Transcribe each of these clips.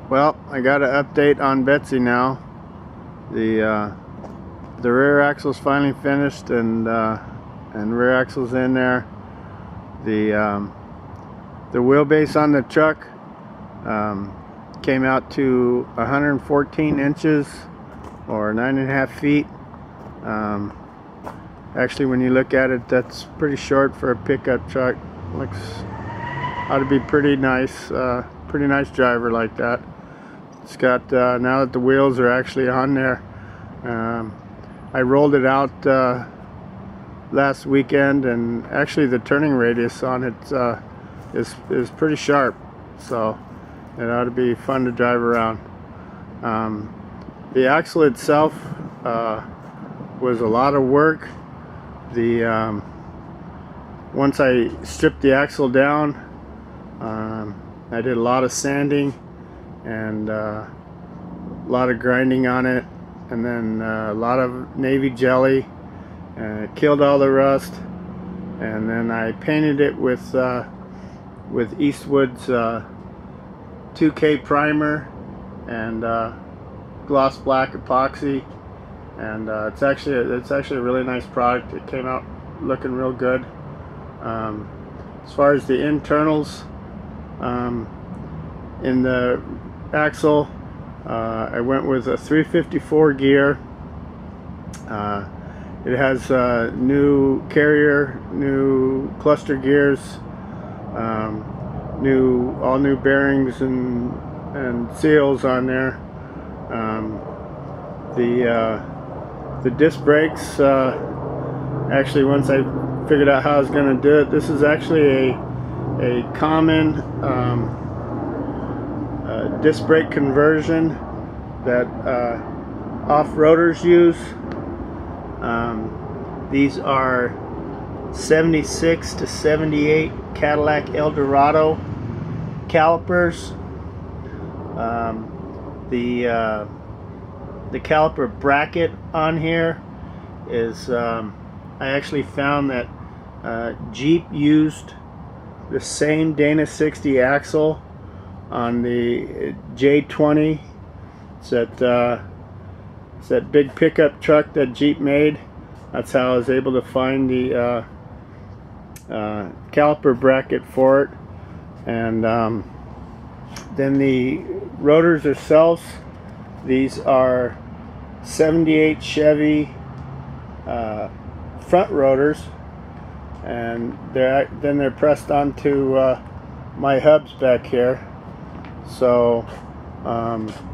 Well, I got an update on Betsy now. The rear axle's finally finished, and rear axle's in there. The wheelbase on the truck came out to 114 inches or 9.5 feet. Actually, when you look at it, that's pretty short for a pickup truck. Looks ought to be pretty nice driver like that. It's got now that the wheels are actually on there. I rolled it out last weekend, and actually the turning radius on it is pretty sharp, so it ought to be fun to drive around. The axle itself was a lot of work. Once I stripped the axle down, I did a lot of sanding and a lot of grinding on it, and then a lot of navy jelly, and it killed all the rust. And then I painted it with Eastwood's 2K primer and gloss black epoxy, and it's actually a really nice product. It came out looking real good. As far as the internals, in the axle, I went with a 354 gear. It has new carrier, new cluster gears, all new bearings and seals on there. The disc brakes, actually, once I figured out how I was going to do it, this is actually a common disc brake conversion that off-roaders use. These are 76 to 78 Cadillac Eldorado calipers. The caliper bracket on here is, I actually found that Jeep used the same Dana 60 axle on the C20. It's that big pickup truck that Jeep made. That's how I was able to find the caliper bracket for it. And then the rotors themselves, these are 78 Chevy front rotors, and they're pressed onto my hubs back here. So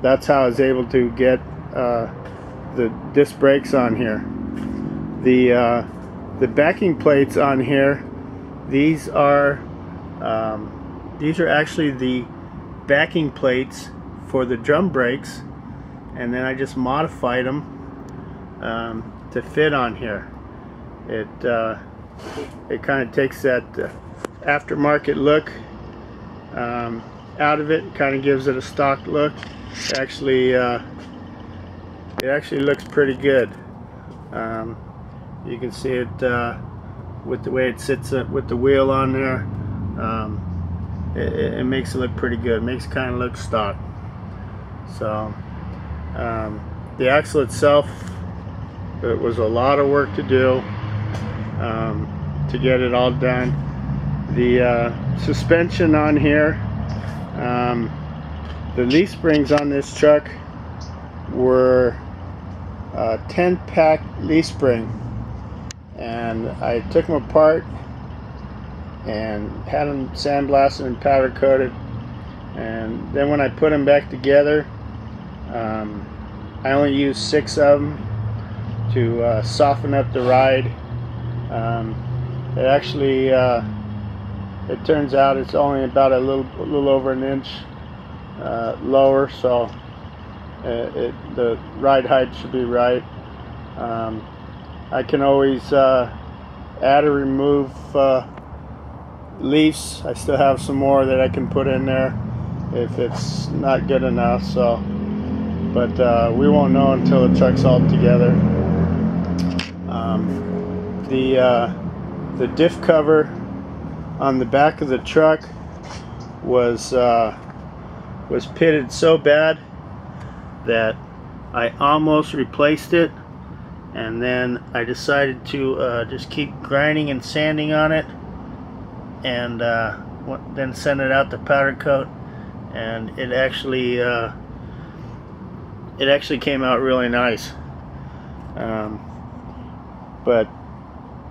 that's how I was able to get the disc brakes on here. The backing plates on here, these are actually the backing plates for the drum brakes, and then I just modified them to fit on here. It kind of takes that aftermarket look out of it, kind of gives it a stock look. It actually looks pretty good. You can see it with the way it sits with the wheel on there. It makes it look pretty good. It makes it kind of look stock. So the axle itself, it was a lot of work to do to get it all done. The suspension on here, the leaf springs on this truck were 10-pack leaf spring, and I took them apart and had them sandblasted and powder coated, and then when I put them back together, I only used 6 of them to soften up the ride. It actually it turns out it's only about a little over an inch lower, so the ride height should be right. I can always add or remove leaves. I still have some more that I can put in there if it's not good enough. So, but we won't know until the truck's all together. The diff cover on the back of the truck was was pitted so bad that I almost replaced it, and then I decided to just keep grinding and sanding on it, and then send it out to powder coat, and it actually came out really nice. But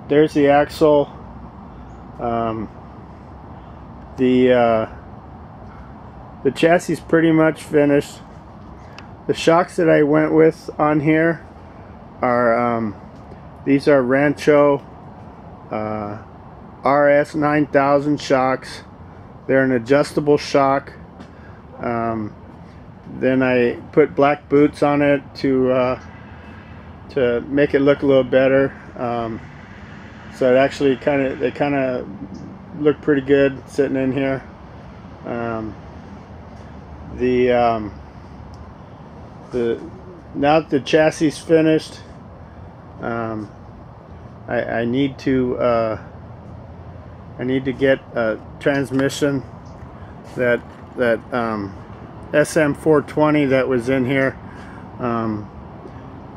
there's the axle. The chassis is pretty much finished. The shocks that I went with on here are these are Rancho RS 9000 shocks. They're an adjustable shock. Then I put black boots on it to make it look a little better. So it actually kind of look pretty good sitting in here. Now that the chassis is finished, I need to get a transmission. That SM420 that was in here,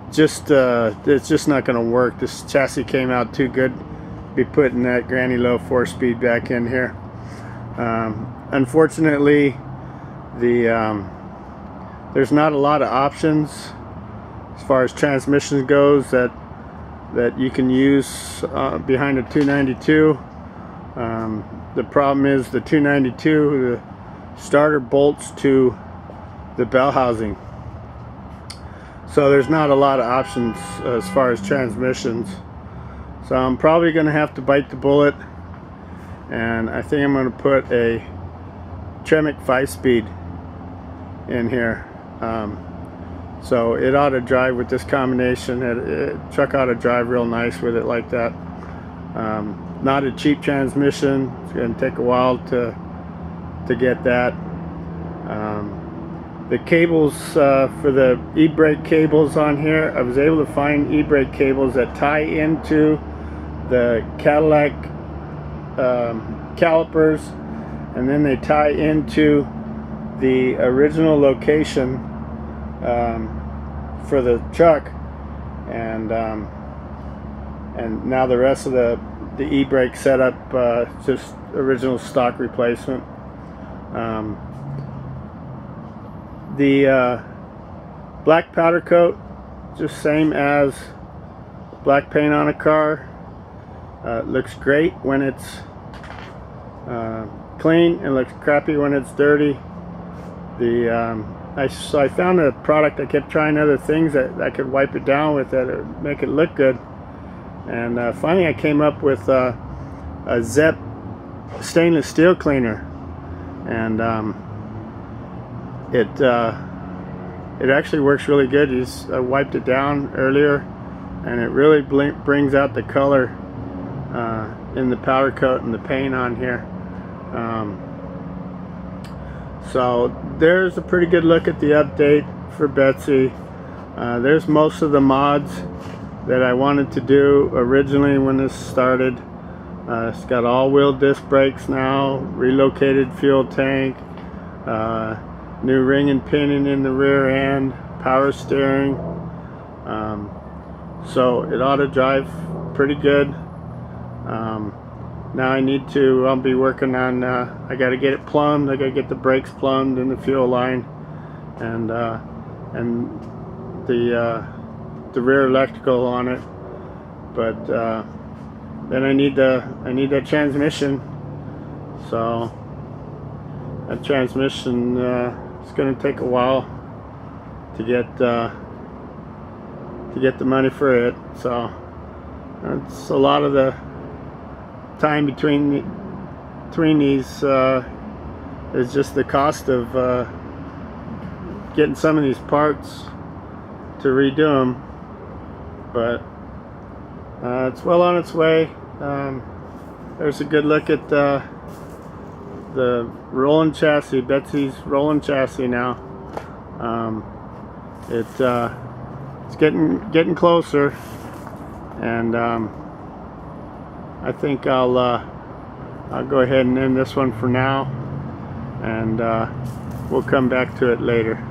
it's just not going to work. This chassis came out too good to be putting that granny low 4-speed back in here. Unfortunately, there's not a lot of options as far as transmission goes that you can use behind a 292. The problem is the 292, the starter bolts to the bell housing, so there's not a lot of options as far as transmissions. So I'm probably going to have to bite the bullet, and I think I'm going to put a Tremec 5-speed in here. So it ought to drive with this combination. Truck ought to drive real nice with it like that. Not a cheap transmission. It's going to take a while to get that. The cables for the e-brake cables on here, I was able to find e-brake cables that tie into the Cadillac calipers, and then they tie into the original location for the truck, and now the rest of the e-brake setup just original stock replacement. The black powder coat, just same as black paint on a car. Looks great when it's clean, and looks crappy when it's dirty. So I found a product. I kept trying other things that I could wipe it down with that would make it look good, and finally I came up with a Zep stainless steel cleaner, and it actually works really good. I wiped it down earlier, and it really brings out the color in the powder coat and the paint on here. So there's a pretty good look at the update for Betsy. There's most of the mods that I wanted to do originally when this started. It's got all-wheel disc brakes now, relocated fuel tank, new ring and pinion in the rear end, power steering. So it ought to drive pretty good. Now I'll be working on, I got to get it plumbed. I got to get the brakes plumbed and the fuel line, and the rear electrical on it. But then I need that transmission. So that transmission is going to take a while to get the money for it. So it's a lot of the time between these is just the cost of getting some of these parts to redo them, but it's well on its way. There's a good look at the rolling chassis, Betsy's rolling chassis now. It's getting closer, and I think I'll go ahead and end this one for now, and we'll come back to it later.